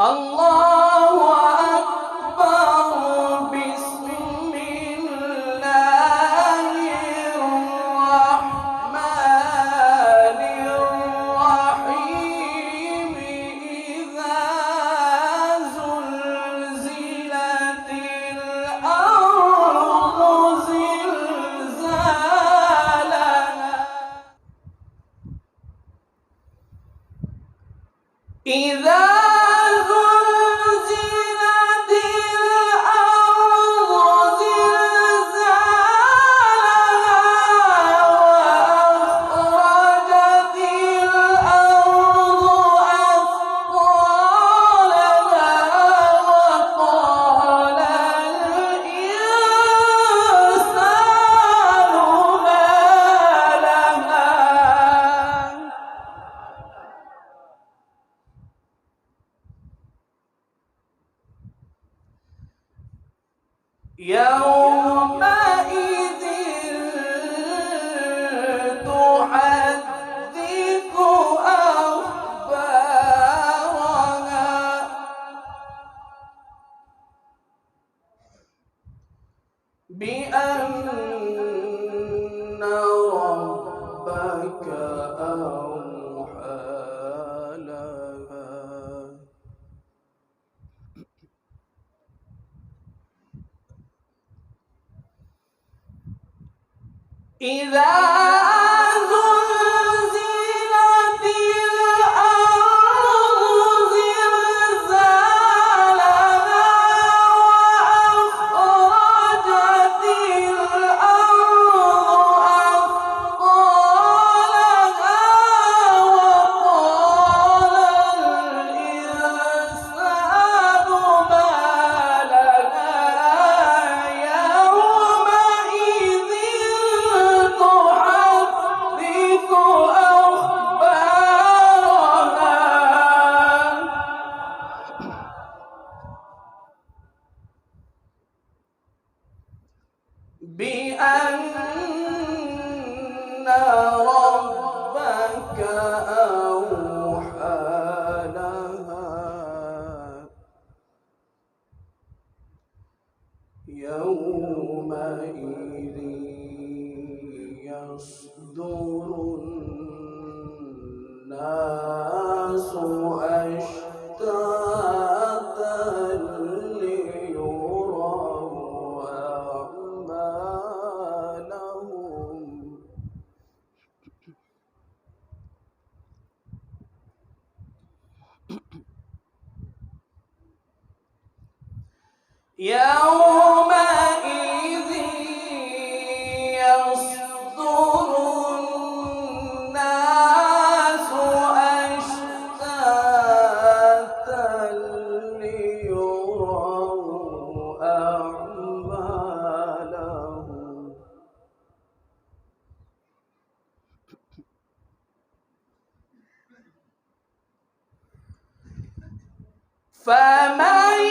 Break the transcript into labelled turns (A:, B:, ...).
A: الله أكبر. بسم الله الرحمن الرحيم. إذا زلزلت الأرض زلزالها. إذا زلزلت الأرض زلزالها وأخرجت الأرض أثقالها وقال الإنسان ما لها يومئذ تحدث أخبارها بأن ربك أوحى لها. إذا زلزلت الأرض زلزالها وأخرجت الأرض أثقالها وقال الإنسان ما لها يومئذ تحدث أخبارها بأن ربك أوحى لها. يومئذ يصدر الناس أشتاتا ليروا أعمالهم. يومئذ يصدر الناس أشتاتا ليروا أعمالهم. فمن